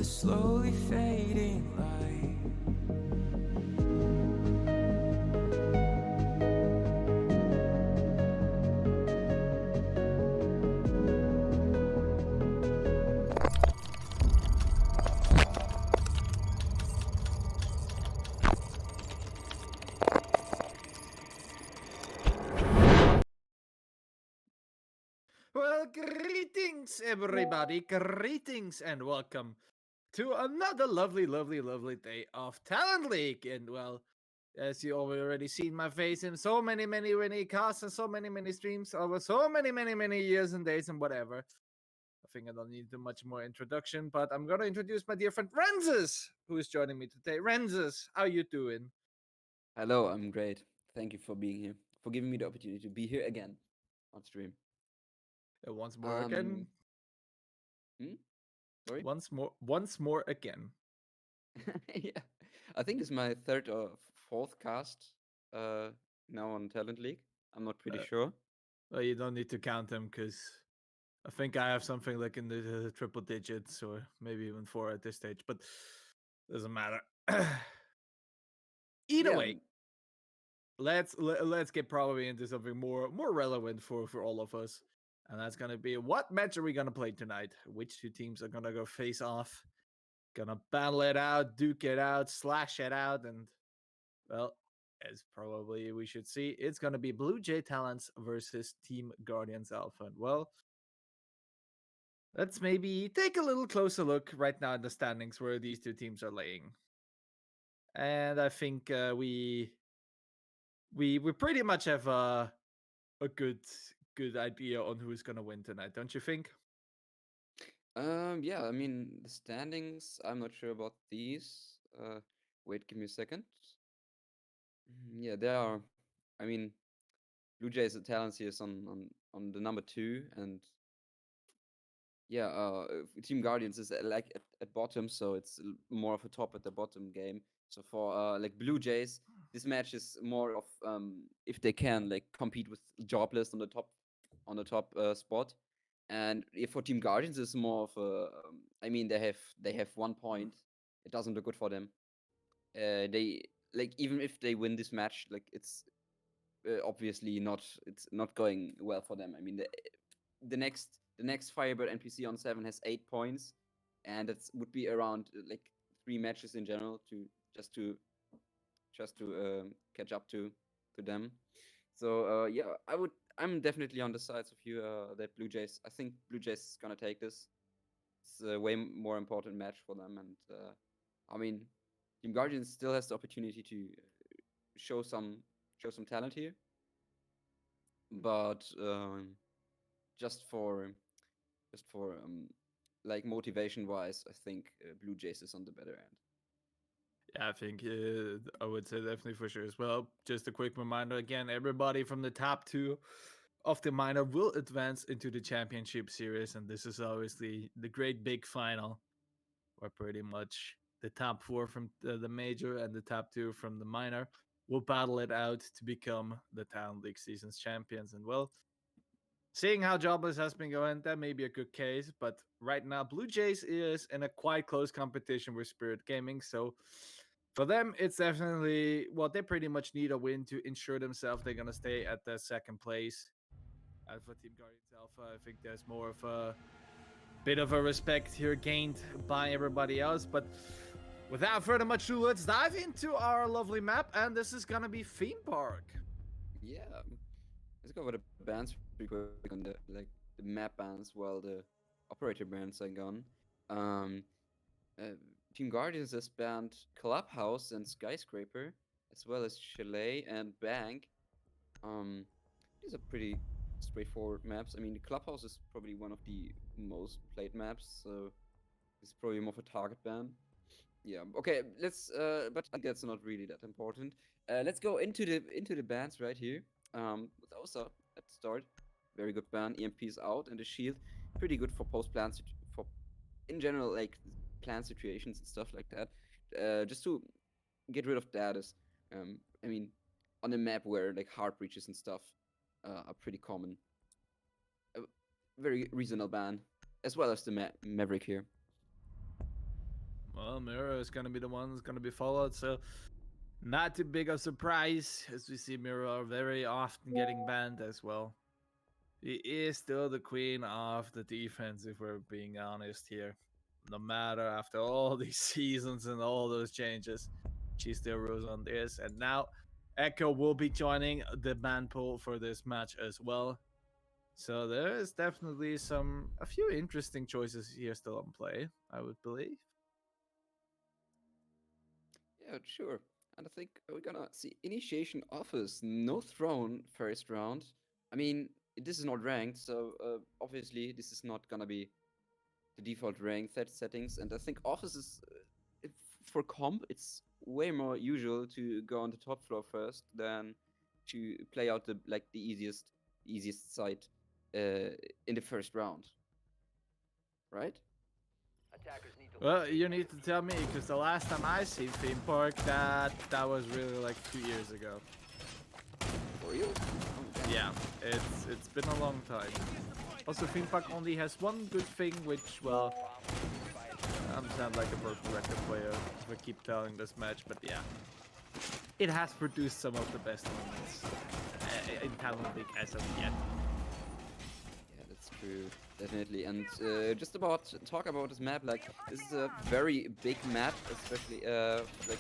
slowly fading light. Well, greetings, everybody. Greetings and welcome to another lovely day of Talent League. And well, as you already seen my face in so many casts and so many streams over so many years and days and whatever. I think I don't need too much more introduction, but I'm gonna introduce my dear friend Renzes, who is joining me today. Renzes, how you doing? Hello, I'm great. Thank you for being here, for giving me the opportunity to be here again on stream. Once more again, Um, hmm? Sorry? once more again. Yeah, I think it's my third or fourth cast uh, now on Talent League. I'm not pretty Uh, sure. well, you don't need to count them because I think I have something like in the triple digits or maybe even four at this stage, but doesn't matter. Either Yeah, way, let's get probably into something more relevant for all of us, and that's gonna be what match are we gonna play tonight? Which two teams are gonna go face off? Gonna battle it out, duke it out, slash it out, and well, as probably we should see, it's gonna be Blue Jay Talents versus Team Guardians Alpha. And well, let's maybe take a little closer look right now at the standings where these two teams are laying. And I think we pretty much have a good idea on who's gonna win tonight, don't you think? yeah. I mean the standings. I'm not sure about these. Wait, give me a second. Yeah, there are. I mean, Blue Jays Talents here is on the number two, and yeah, Team Guardians is like at bottom, so it's more of a top at the bottom game. So for like Blue Jays, this match is more of if they can like compete with Jobless on the top spot, and if for Team Guardians it's more of a I mean they have 1 point. It doesn't look good for them. They like even if they win this match, like obviously not it's not going well for them. I mean the next Firebird NPC on 7 has 8 points, and it would be around like 3 matches in general to just to catch up to them. So yeah, I'm definitely on the sides of you that Blue Jays. I think Blue Jays is gonna take this. It's a way more important match for them, and I mean, Team Guardians still has the opportunity to show some show some talent here, but just for just for like motivation wise, I think Blue Jays is on the better end. Yeah, I think I would say definitely for sure as well. Just a quick reminder again, everybody from the top two of the minor will advance into the championship series, and this is obviously the great big final where pretty much the top four from the major and the top two from the minor will battle it out to become the Talent League season's champions. And well, seeing how Jobless has been going, that may be a good case. But right now, Blue Jays is in a quite close competition with Spirit Gaming. So for them, it's definitely well, they pretty much need a win to ensure themselves they're gonna stay at the second place. And for Team Guardians Alpha, I think there's more of a bit of a respect here gained by everybody else. But without further much ado, let's dive into our lovely map, and this is gonna be Theme Park. Yeah, let's go over the bands pretty quick on the map bands while the operator bands are gone. Um, uh, Team Guardians has banned Clubhouse and Skyscraper, as well as Chalet and Bank. Um, these are pretty straightforward maps. I mean, the Clubhouse is probably one of the most played maps, so it's probably more of a target ban. Yeah. Okay. But I think that's not really that important. Let's go into the bans right here. With Osa at the start, very good ban. EMP is out, and the shield pretty good for post plans for in general like plan situations and stuff like that. Just to get rid of that is, I mean, on a map where like hard breaches and stuff are pretty common. A very reasonable ban, as well as the Maverick here. Well, Miro is gonna be the one who's gonna be followed, so not too big of a surprise as we see Miro very often getting banned as well. He is still the queen of the defense, if we're being honest here. No matter after all these seasons and all those changes, she still rules on this. And now Echo will be joining the ban pool for this match as well. So there is definitely a few interesting choices here still on play, I would believe. Yeah, sure. And I think we're gonna see initiation offers, no throne first round. I mean, this is not ranked, so obviously this is not gonna be the default rank settings. And I think offers is for comp, it's way more usual to go on the top floor first than to play out the easiest side in the first round, right? Well, you need to tell me, because the last time I seen theme park, that was really like 2 years ago. For you? Oh, Yeah, it's been a long time. Also, theme park only has one good thing, which, well, I'm sound like a broken record player if I keep telling this match, but yeah, it has produced some of the best moments in Talent League as of yet. Yeah, that's true, definitely. And just about talk about this map, like this is a very big map, especially like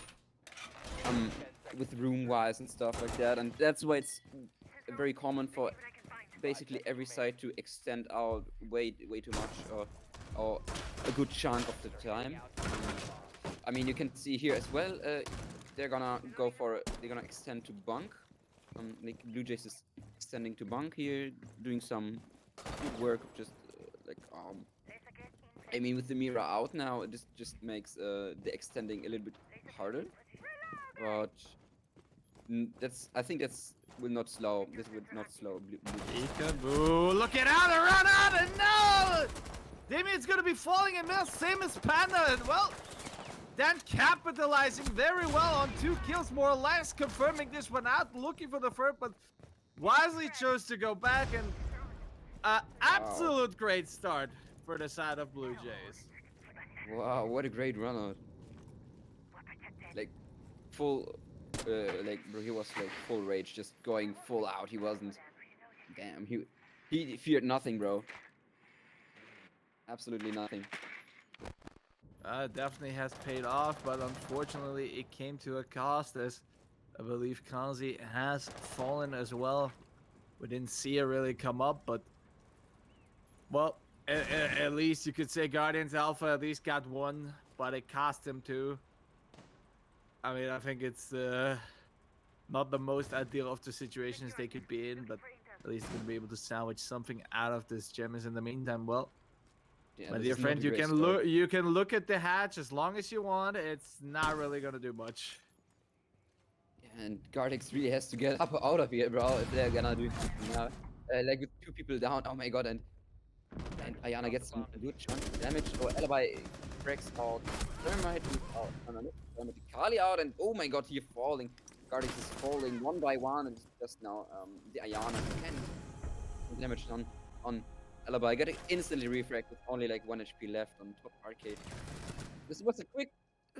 with room-wise and stuff like that, and that's why it's very common for basically every side to extend out way too much or a good chunk of the time. I mean, you can see here as well. They're gonna extend to bunk. Like BLUEJAYS is extending to bunk here, doing some good work of just I mean, with the Mira out now, this just makes the extending a little bit harder. But I think will not slow. This would not slow BLUEJAYS. Peekaboo, look it out, run out, and no! Damien's gonna be falling in middle, same as Panda, and well, Dan capitalizing very well on 2 kills, more or less, confirming this one out, looking for the third, but wisely chose to go back, and absolute great start for the side of BLUEJAYS. Wow, what a great run out. Like, full, like, bro, he was like full rage, just going full out. He wasn't, damn, he feared nothing, bro. Absolutely nothing. Definitely has paid off, but unfortunately it came to a cost, as I believe Kanzi has fallen as well. We didn't see it really come up, but well, at least you could say Guardians Alpha at least got 1, but it cost him 2. I mean, I think it's not the most ideal of the situations they could be in, but at least they'll be able to salvage something out of this gems in the meantime. Well, Yeah, my dear friend, you can look at the hatch as long as you want. It's not really gonna do much. Yeah, and Gardex really has to get up or out of here, bro, if they're gonna do something now. Like with 2 people down, oh my god, and Ayana gets some good chunk of damage. Or Alibi breaks out. Thermite is out. Thermite Kali out, and oh my god, he's falling. Gardex is falling one by one, and just now the Ayana can damage on Alibi, getting instantly refract with only like 1 HP left on top arcade. It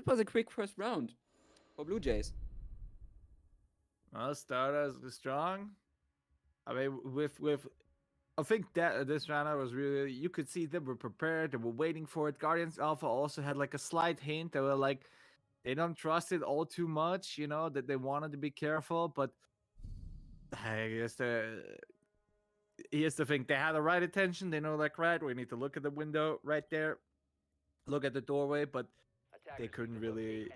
was a quick first round for BLUEJAYS. Well, Stardust is strong. I mean, I think that this round was really, you could see they were prepared, they were waiting for it. Guardians Alpha also had like a slight hint. They were like, they don't trust it all too much, you know, that they wanted to be careful, but I guess here's the thing, they had the right intention. They know, like, right, we need to look at the window right there, look at the doorway, but they couldn't really.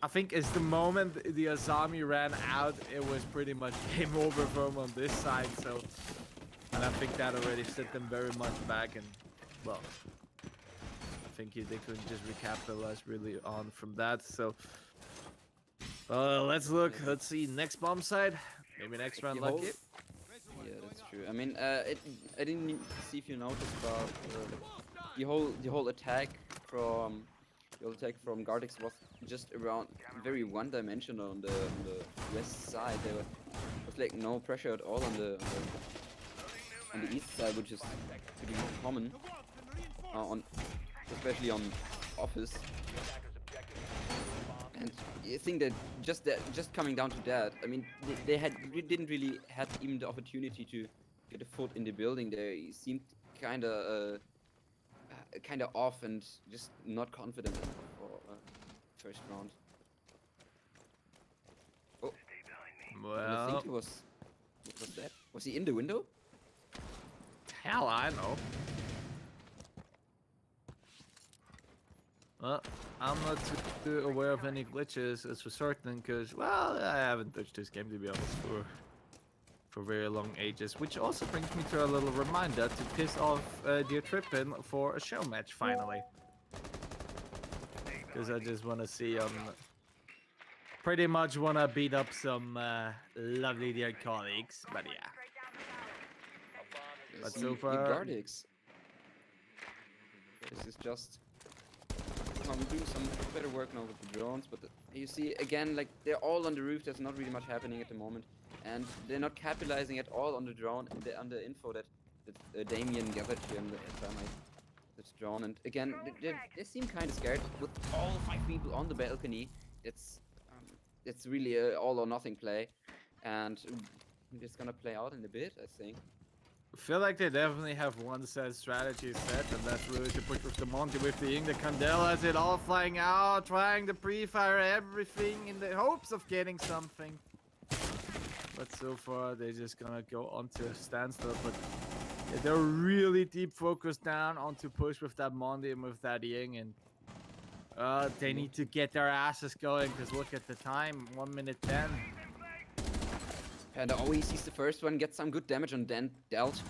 I think as the moment the Azami ran out, it was pretty much game over for him on this side. So, and I think that already set them very much back. And well, I think they couldn't just recapitalize really on from that. So, let's look. Let's see next bomb side. Maybe next round lucky. Yeah, that's true. I mean, I didn't see if you noticed, but the whole attack from Gardex was just around very one-dimensional on the west side. There was like no pressure at all on the east side, which is pretty common, especially on office. And I think that just coming down to that, I mean, didn't really had even the opportunity to get a foot in the building. They seemed kind of off and just not confident enough for first round. Oh, I think Well, what was that? Was he in the window? hell, I know. Well, I'm not too aware of any glitches as for certain, because, well, I haven't touched this game, to be honest, for very long ages. Which also brings me to a little reminder to piss off Dear Trippin for a show match, finally. Because I just want to see pretty much want to beat up some lovely dear colleagues, but yeah. But so far... Guardix. This is just doing some better work now with the drones, but you see again, like, they're all on the roof. There's not really much happening at the moment, and they're not capitalizing at all on the drone and on the info that Damien gathered here in the thermite that's drawn. And again, they seem kind of scared with all 5 people on the balcony. It's really a all or nothing play, and it's gonna play out in a bit, I think. I feel like they definitely have one set strategy set, and that's really to push with the Monty with the Ying, the Candelas, it all flying out, trying to pre-fire everything in the hopes of getting something. But so far, they're just gonna go onto a standstill. But yeah, they're really deep focused down onto push with that Monty and with that Ying, and they need to get their asses going, because look at the time, 1 minute 10. And always sees the first one, gets some good damage on Delt,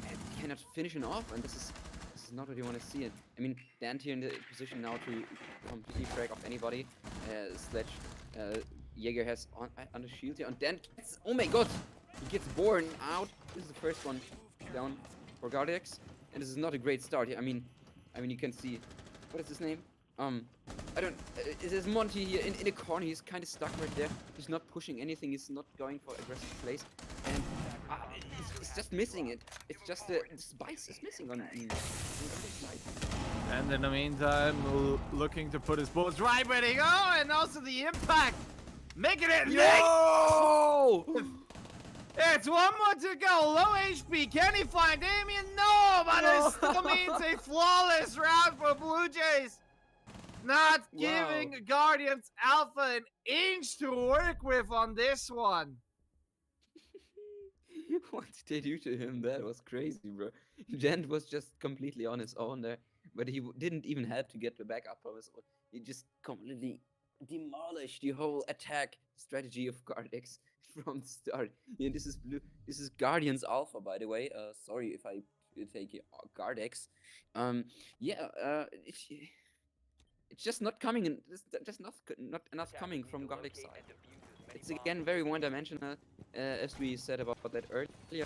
and cannot finish him off, and this is not what you want to see. It. I mean, Dant here in the position now to completely frag off anybody. Sledge, Jaeger has on the shield here, and Dant gets, oh my god, he gets born out. This is the first one down for Guardix, and this is not a great start here. I mean, you can see, what is his name? I don't. There's Monty here in a corner. He's kind of stuck right there. He's not pushing anything. He's not going for aggressive plays, and he's just missing it. It's just the spice is missing on the other side. And in the meantime, looking to put his bullets right where they go, and also the impact, making it. No! It's 1 more to go. Low HP. Can he find Damien? No, but it still means a flawless round for Blue Jays. Not giving Guardians Alpha an inch to work with on this one. What did they do to him? That was crazy, bro. Gent was just completely on his own there, but he didn't even have to get the backup of his own. He just completely demolished the whole attack strategy of Guardix from the start. Yeah, this is Guardians Alpha, by the way. Sorry if I take Guardix. It's just not coming in. Just not enough coming from Guardix side. It's again very one-dimensional, as we said about that earlier.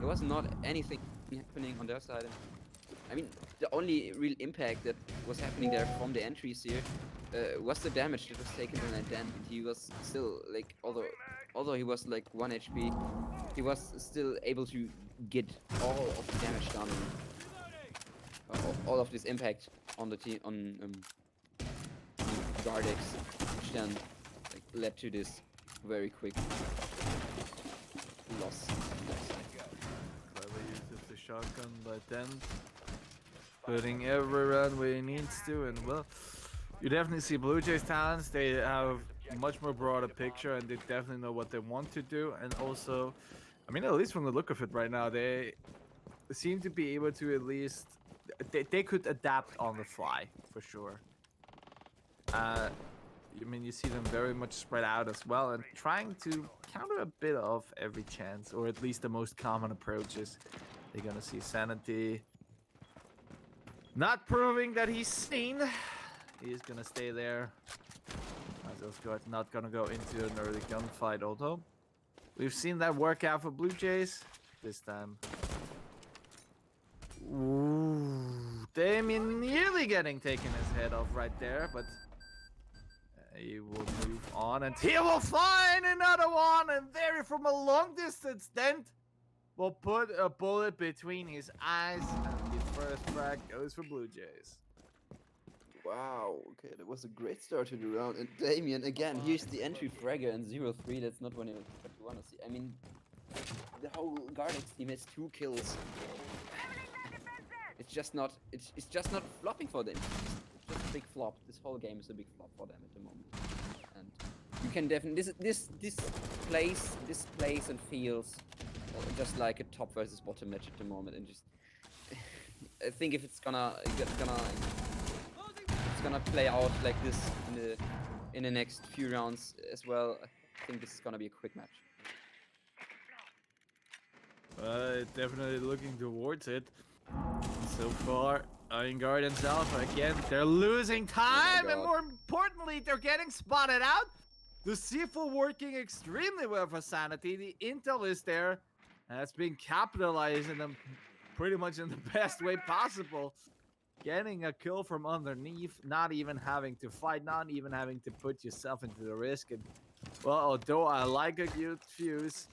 There was not anything happening on their side. I mean, the only real impact that was happening there from the entries here was the damage that was taken by Dan. He was still like, although he was like 1 HP, he was still able to get all of the damage done, all of this impact on the team on Guardix, which then like, led to this very quick loss. Clever uses the shotgun, but then putting every run where he needs to, and well, you definitely see Blue Jays talents. They have a much more broader picture, and they definitely know what they want to do. And also, I mean, at least from the look of it right now, they seem to be able to at least they could adapt on the fly for sure. I mean, you see them very much spread out as well, and trying to counter a bit of every chance, or at least the most common approaches. They're gonna see Sanity not proving that he's seen. He's gonna stay there. Not gonna go into an early gunfight, although we've seen that work out for Blue Jays this time. Ooh, Damien nearly getting taken his head off right there, but he will move on, and he will find another one, and there from a long distance, Dent will put a bullet between his eyes, and the first frag goes for Blue Jays. Wow, okay, that was a great start to the round. And Damien, again, here's the entry fragger and 0-3. That's not what you want to see. I mean, the whole Gardex team has 2 kills. It's just not. It's just not flopping for them. It's just a big flop. This whole game is a big flop for them at the moment. And you can definitely this plays and feels just like a top versus bottom match at the moment. And just I think if it's gonna play out like this in the next few rounds as well, I think this is gonna be a quick match. Definitely looking towards it. So far, in Guardians Alpha again, they're losing time, and God. more importantly, they're getting spotted out. The C4 working extremely well for Sanity. The intel is there, and it's being capitalized in them pretty much in the best way possible. Getting a kill from underneath, not even having to fight, not even having to put yourself into the risk. And well, although I like a good fuse,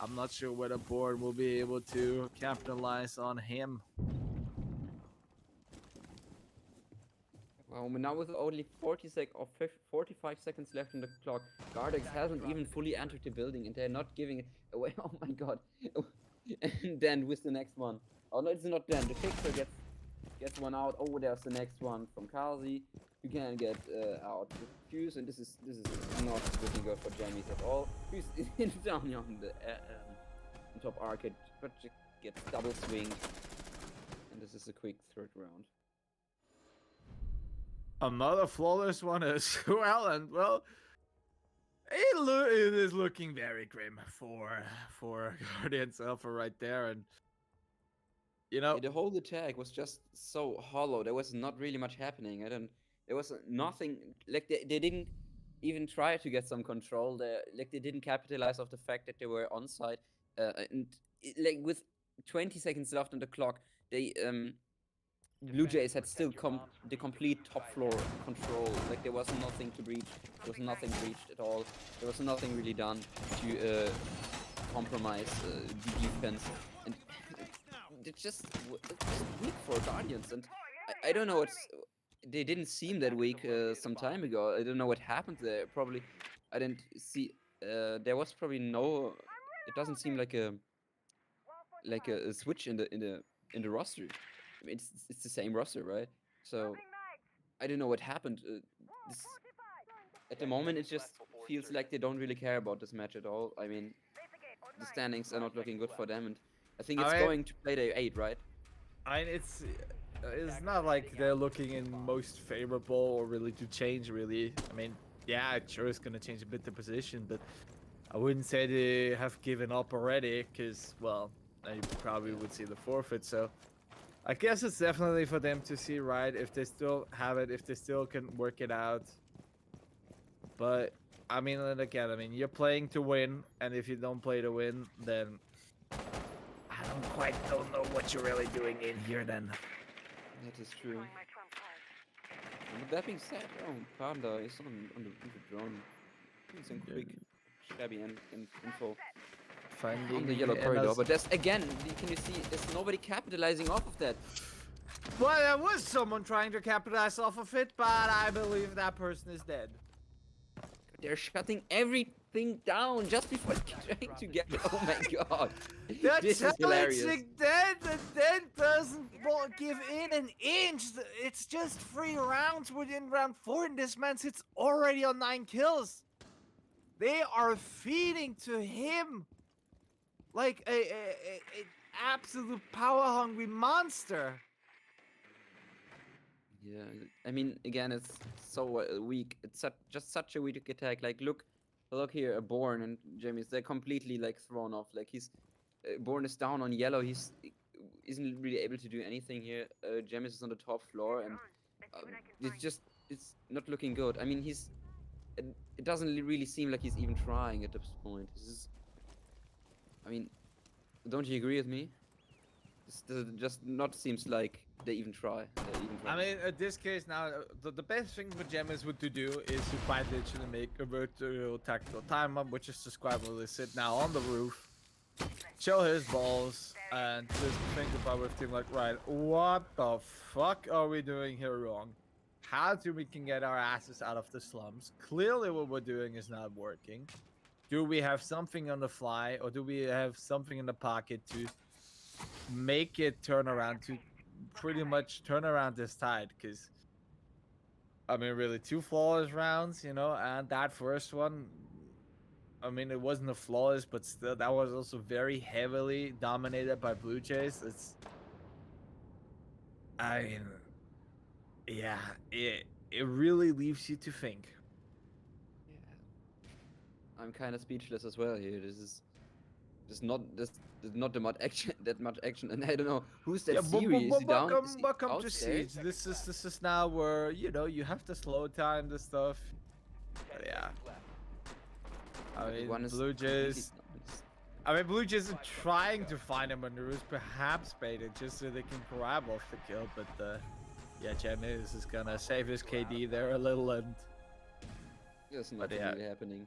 I'm not sure whether Board will be able to capitalize on him. Well, now with only 45 seconds left on the clock, Gardex hasn't even fully entered the building, and they're not giving it away. Oh my god! And then with the next one. Oh no, it's not then. The fixer gets one out. Oh, there's the next one from Kazi. You can get out with Fuse, and this is not looking good for Jammies at all. Fuse is down here on the on top arcade, but gets double swinged, and this is a quick third round. Another flawless one as well, and well, it is looking very grim for Guardians Alpha right there, and you know, Yeah, the whole attack was just so hollow. There was not really much happening. There was nothing. Like they didn't even try to get some control. They didn't capitalize off the fact that they were on site. Like with 20 seconds left on the clock, Blue Jays had still the complete top floor control. Like there was nothing to breach. There was nothing breached at all. There was nothing really done to compromise the defense. And it's just weak for Guardians. And I don't know. They didn't seem that weak some time ago. I don't know what happened there. Probably I didn't see. There was probably no. It doesn't seem like a switch in the roster. I mean, it's the same roster, right? So I don't know what happened. At the moment, it just feels like they don't really care about this match at all. I mean, the standings are not looking good for them, and I think it's going to Playday 8, right? It's not like they're looking in most favorable or really to change. Really, I mean, yeah, sure, it's gonna change a bit the position, but I wouldn't say they have given up already, because well, you probably would see the forfeit. So I guess it's definitely for them to see, right, if they still have it, if they still can work it out. But I mean, and again, I mean, you're playing to win, and if you don't play to win, then I don't know what you're really doing in here then. That is true. And with that being said, Panda is on the drone. Doing some quick, shabby info on the yellow corridor. But there's again, can you see? There's nobody capitalizing off of that. Well, there was someone trying to capitalize off of it, but I believe that person is dead. They're shutting everything down just before trying to get. Oh my god! This is hilarious. Dead, the dead doesn't give in an inch. It's just 3 rounds within round 4, and this man sits already on 9 kills. They are feeding to him like a absolute power-hungry monster. Yeah, I mean, again, it's so weak. It's just such a weak attack. Like, look here, Born and Jamie's, they're completely like thrown off. Like Born is down on yellow. Isn't really able to do anything here. Jamis is on the top floor, and it's not looking good. I mean, it doesn't really seem like he's even trying at this point. I mean, don't you agree with me? This just not seems like they even try. I mean, in this case now, the best thing for Gemmas would to do is to quite literally make a virtual tactical time-up, which is the squad will sit now on the roof, show his balls, and just think about with him like, right, what the fuck are we doing here wrong? how do we can get our asses out of the slums? Clearly, what we're doing is not working. Do we have something on the fly, or do we have something in the pocket to make it turn around, to pretty much turn around this tide? Because I mean, really, 2 flawless rounds, you know, and that first one, I mean, it wasn't a flawless, but still, that was also very heavily dominated by Blue Jays. I mean, yeah, it really leaves you to think. Yeah. I'm kind of speechless as well here. This not that much action, and I don't know who's that Yeah, Siri. Is he down? Is he welcome to outstairs? Siege. This is now where, you know, you have to slow time the stuff. But yeah, I But the mean, one is Blue completely Jays. it's- I mean, Blue Jays are trying to find him maneuvers, perhaps baited, just so they can grab off the kill. But yeah, Jamis is gonna save his KD there a little, and There's But nothing yeah. really happening.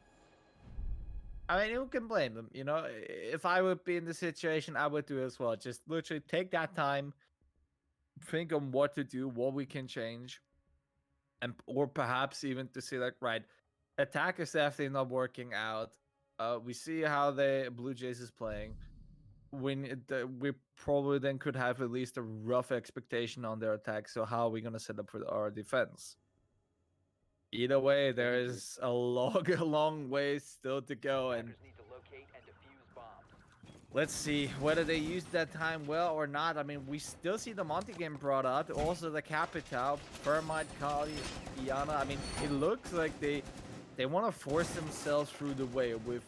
I mean, who can blame them? You know, if I would be in the situation, I would do as well. Just literally take that time, think on what to do, what we can change, and or perhaps even to see like, right, attack is definitely not working out. We see how the Blue Jays is playing. We probably then could have at least a rough expectation on their attack. So how are we gonna set up for our defense? Either way, there Exactly. is a a long way still to go, and let's see whether they use that time well or not. I mean, we still see the Monty game brought out, also the Capital, Thermite, Kali, Iana. I mean, it looks like they want to force themselves through the way with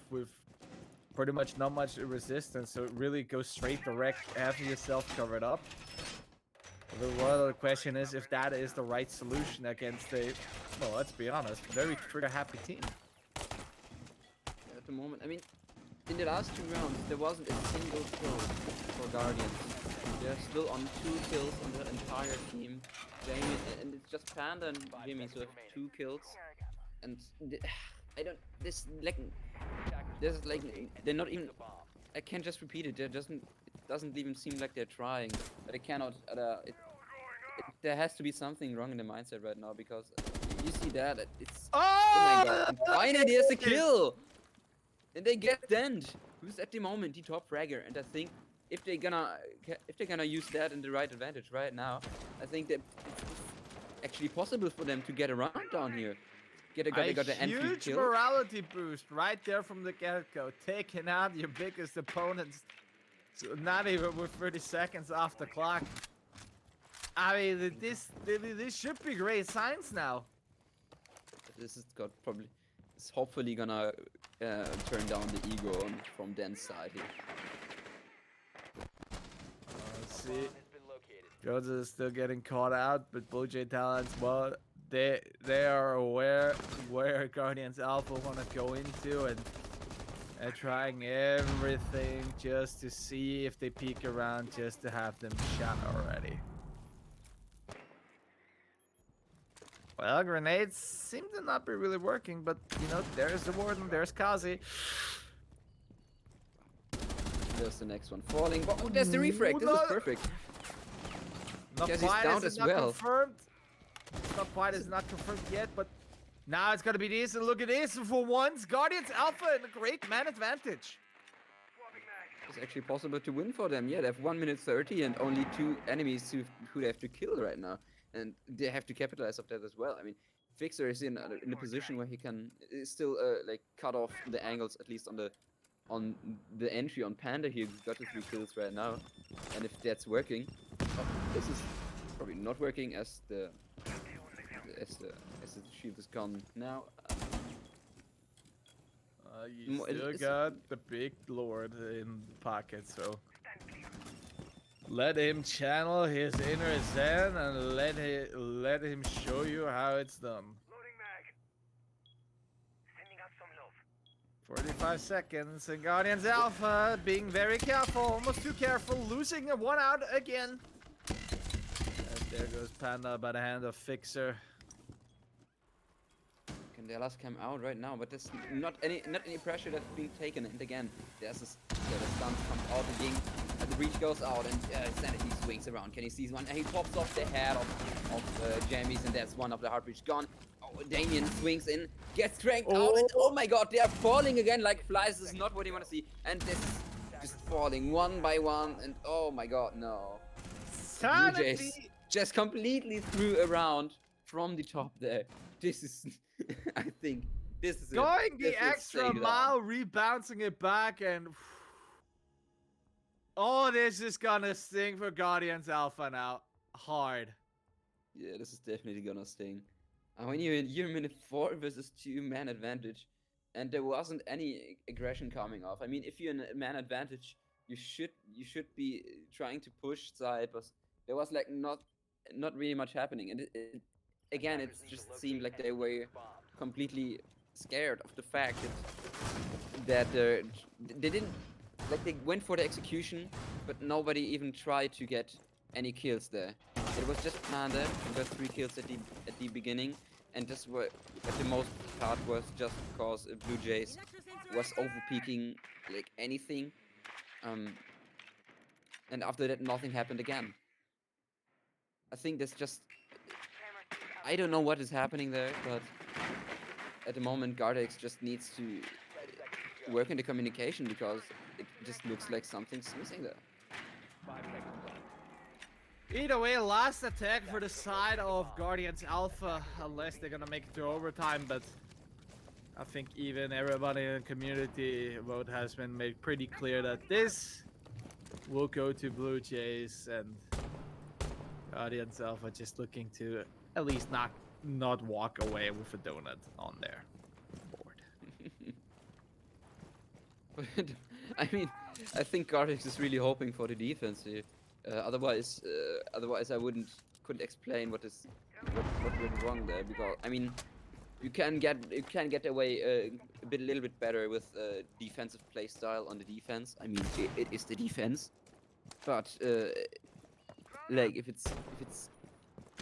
pretty much not much resistance, so it really goes straight direct, having yourself covered up. The one other question is if that is the right solution against a, well, let's be honest, very trigger happy team. At the moment, I mean, in the last 2 rounds, there wasn't a single kill for Guardians. They're still on 2 kills on the entire team. Jamie, and it's just Panda and Jimmy, so have 2 kills. And I don't. There's like they're not even. I can't just repeat it. It doesn't even seem like they're trying. But I cannot. There has to be something wrong in the mindset right now, because you see that it's. Oh my god! And finally, there's a kill, and they get Dent, who's at the moment the top fragger. And I think if they're gonna use that in the right advantage right now, I think that it's actually possible for them to get a round down here. They got the entry huge kill. morality boost right there from the get-go, taking out your biggest opponents, so not even with 30 seconds off the clock. I mean, this should be great signs now. This is it's hopefully gonna turn down the ego from Den's side here. Let's see. Jones is still getting caught out, but Blue Jay Talents, well, they are aware where Guardians Alpha want to go into, and they're trying everything just to see if they peek around, just to have them shot already. Well, grenades seem to not be really working, but you know, there's the Warden, there's Kazi. There's the next one falling. Oh, there's the refrag. This is perfect. Not Because he's quite down as as not well. confirmed. Not quite as not confirmed yet, but now it's gonna be this. And look at this for once. Guardians Alpha and a great man advantage. It's actually possible to win for them. Yeah, they have 1 minute 30 and only 2 enemies who they have to kill right now, and they have to capitalize off that as well. I mean, Fixer is in a position where he can still like cut off the angles, at least on the entry on Panda here. He's got the 3 kills right now, and if that's working, this is probably not working as the shield is gone now. You still got the big lord in the pocket, so let him channel his inner Zen and let him show you how it's done. 45 seconds, and Guardians Alpha being very careful, almost too careful, losing a 1 out again. And there goes Panda by the hand of Fixer. Can And the last came out right now, but there's not any pressure that's being taken. And again, there's this, the stun comes out again, and the breach goes out, and Sanity swings around. Can he see one? And he pops off the head of Jammies, and that's one of the heart breach gone. Oh, Damien swings in, gets cranked out, and oh my god, they are falling again like flies. This is not what you want to see. And this is just falling one by one, and oh my god, no. Blue Jays just completely threw around from the top there. This is, I think, this is going the this is extra saved mile, rebouncing it back, and oh, this is gonna sting for Guardians Alpha now, hard. Yeah, this is definitely gonna sting. And when you're in minute 4 versus 2-man advantage, and there wasn't any aggression coming off. I mean, if you're in a man advantage, you should be trying to push side, but there was like not really much happening, and again, it just seemed like they were completely scared of the fact that they didn't, like, they went for the execution, but nobody even tried to get any kills there. It was just Panda who got 3 kills at the beginning, and this were at the most part was just because Blue Jays was overpeaking like anything, and after that nothing happened again. I think that's just, I don't know what is happening there, but at the moment Gardex just needs to work in the communication, because it just looks like something's missing there. Either way, last attack for the side of Guardians Alpha, unless they're gonna make it to overtime, but I think even everybody in the community vote has been made pretty clear that this will go to Blue Jays, and Guardians Alpha just looking to at least not walk away with a donut on their board. But I mean, I think Gardex is really hoping for the defense here. Otherwise I couldn't explain what went wrong there, because I mean, you can get away a little bit better with defensive play style on the defense. I mean, it is the defense, but like if it's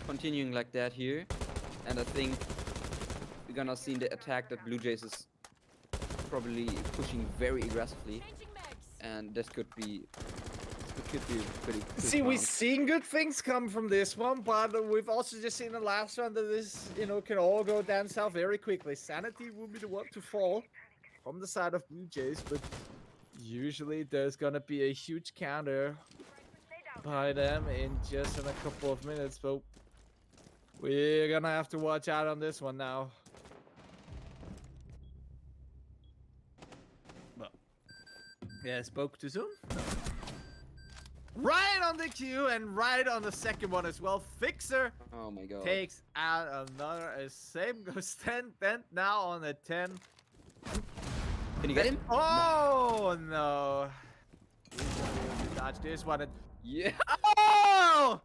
continuing like that here, and I think we're gonna see the attack that Blue Jays is probably pushing very aggressively, and this could be pretty See, round. we've seen good things come from this one, but we've also just seen the last round that this, can all go down south very quickly. Sanity will be the one to fall from the side of Blue Jays, but usually there's gonna be a huge counter by them in just in a couple of minutes, but we're gonna have to watch out on this one now. Well, yeah, spoke too soon? No. Right on the cue and right on the second one as well. Fixer Oh my god. takes out another. Same goes 10 now on the 10. Can you get him? Oh no! Dodge this one. Yeah. Oh!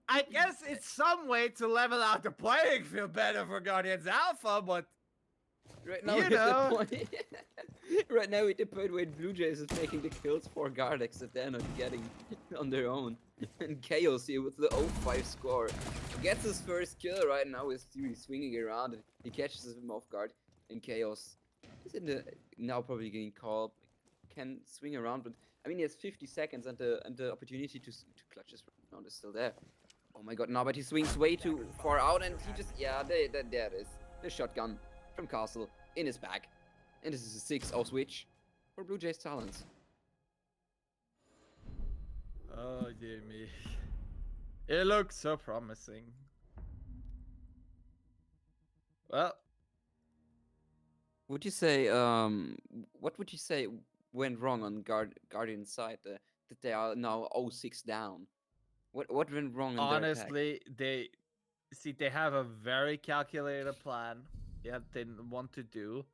I guess it's some way to level out the playing field better for Guardians Alpha, but Right now, You we're at the point. Right now, we're at the point where Blue Jays is making the kills for Gardex that they're not getting on their own. And Chaos here with the 0-5 score gets his first kill right now. Is swinging around and he catches him off guard. And Chaos is in the now probably getting called. Can swing around, but I mean he has 50 seconds and the opportunity to clutch his round is still there. Oh my god! Now, but he swings way too far out, and he just there it is. The shotgun from Castle in his back. And this is a 6-0 switch for Blue Jays Talents. oh dear me, it looks so promising. Well, Would you say what would you say went wrong on Guardian's side that they are now 0-6 down? What went wrong in their attack? honestly, they have a very calculated plan. Yeah, they want to do.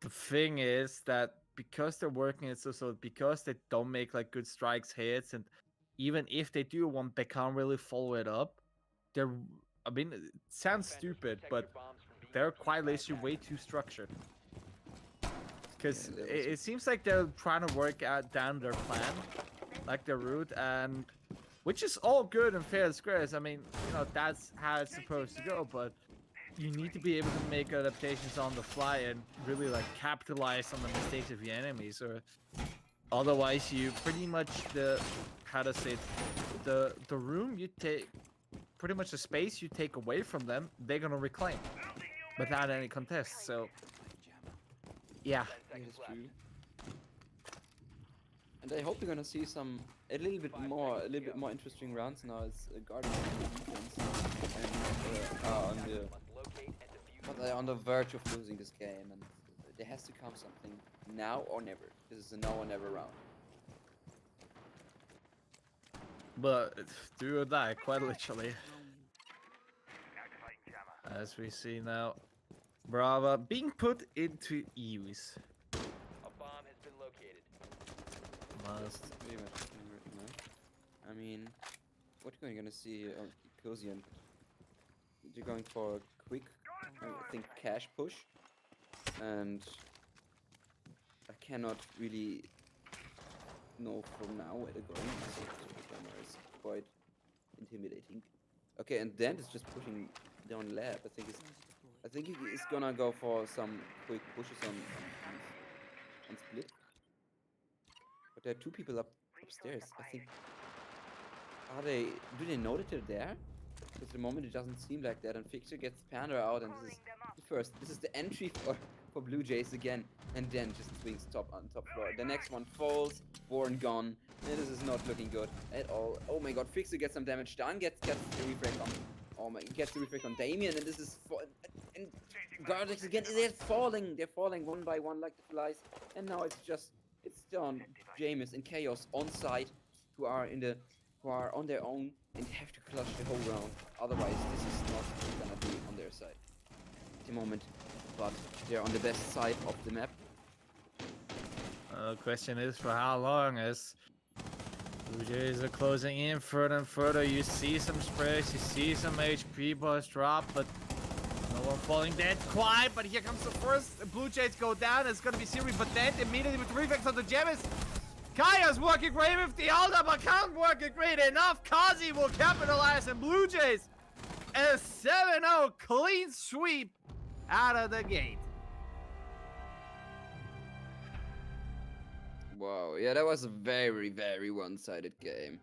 The thing is that because they're working it so because they don't make like good strikes hits, and even if they do one, they can't really follow it up. I mean, it sounds stupid, but they're quite literally way too structured. Because Yeah, it seems like they're trying to work out down their plan, like their route, and which is all good and fair and squares. I mean, you know, that's how it's supposed to go, but you need to be able to make adaptations on the fly and really like capitalize on the mistakes of your enemies, or otherwise you pretty much how to say it, the room you take, pretty much the space you take away from them, they're gonna reclaim without any contest. So yeah. That is true. And I hope we're gonna see a little bit more interesting rounds now as Guardians defense and are on the verge of losing this game, and there has to come something now or never. This is a now or never round. But do or die, quite literally. As we see now, Brava being put into use. A bomb has been located. Must. Pretty much right now. I mean, what you're gonna see on Cozy, and they're going for a quick, I think, cash push, and I cannot really know from now where they're going. So the camera is quite intimidating. Okay, and Dent is just pushing down lab. I think he's gonna go for some quick pushes on split. But there are two people upstairs. I think. Do they know that they're there? Because at the moment it doesn't seem like that. And Fixer gets Panda out, and this is the entry for Blue Jays again, and then just swings on top floor. The next one falls, Born gone. And this is not looking good at all. Oh my god, Fixer gets some damage done, gets the refract on. Oh my, gets the refract on Damien, and this is and Gardex again. They're falling one by one like the flies. And now it's down Jameis and Chaos on site, who are on their own and have to clutch the whole round. Otherwise, this is not gonna be on their side at the moment. But they're on the best side of the map. The question is for how long, as Blue Jays are closing in further and further. You see some sprays, you see some HP bars drop, but no one falling dead quite. But here comes the first. The Blue Jays go down. It's gonna be Siri, but then immediately with reflex on the Javis. Kaya's working great with the Alda, but can't work it great enough. Kazi will capitalize, and Blue Jays a 7-0 clean sweep out of the gate. Wow, yeah, that was a very, very one-sided game.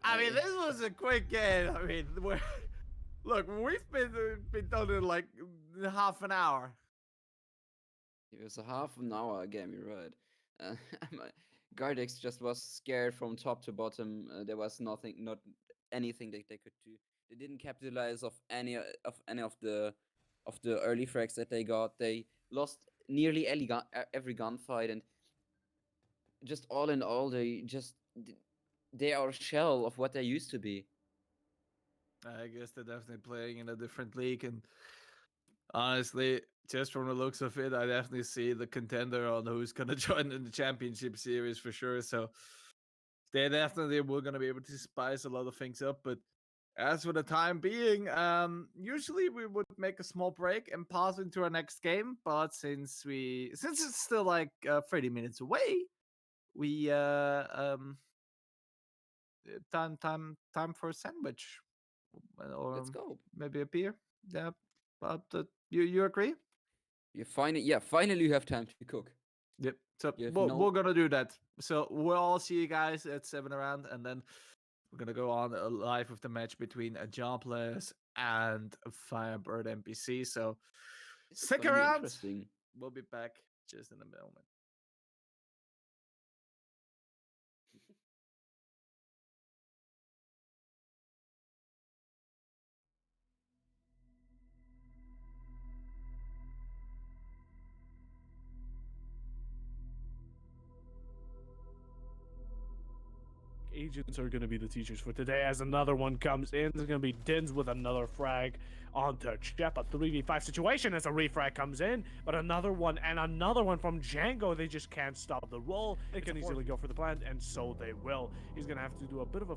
I mean, this was a quick game. I mean, look, we've been done in like half an hour. It was a half an hour game, you're right. Gardex just was scared from top to bottom. There was not anything that they could do. They didn't capitalize of any of the early frags that they got. They lost nearly every gunfight, and just all in all, they are a shell of what they used to be. I guess they're definitely playing in a different league, and honestly, just from the looks of it, I definitely see the contender on who's gonna join in the championship series for sure. So they definitely were gonna be able to spice a lot of things up. But as for the time being, usually we would make a small break and pause into our next game. But since it's still like 30 minutes away, we time for a sandwich, or Let's go. maybe a beer. Yeah, but you agree? Finally you have time to cook. Yep. So You have we're gonna do that. So we'll all see you guys at 7 around, and then we're gonna go on live with the match between Jumpless and Firebird NPC. So This is stick gonna be around. interesting. We'll be back just in a moment. Agents are going to be the teachers for today, as another one comes in. There's going to be Dins with another frag onto Chep. A 3v5 situation as a refrag comes in, but another one from Django. They just can't stop the roll. They can easily go for the plant, and so they will. He's going to have to do a bit of a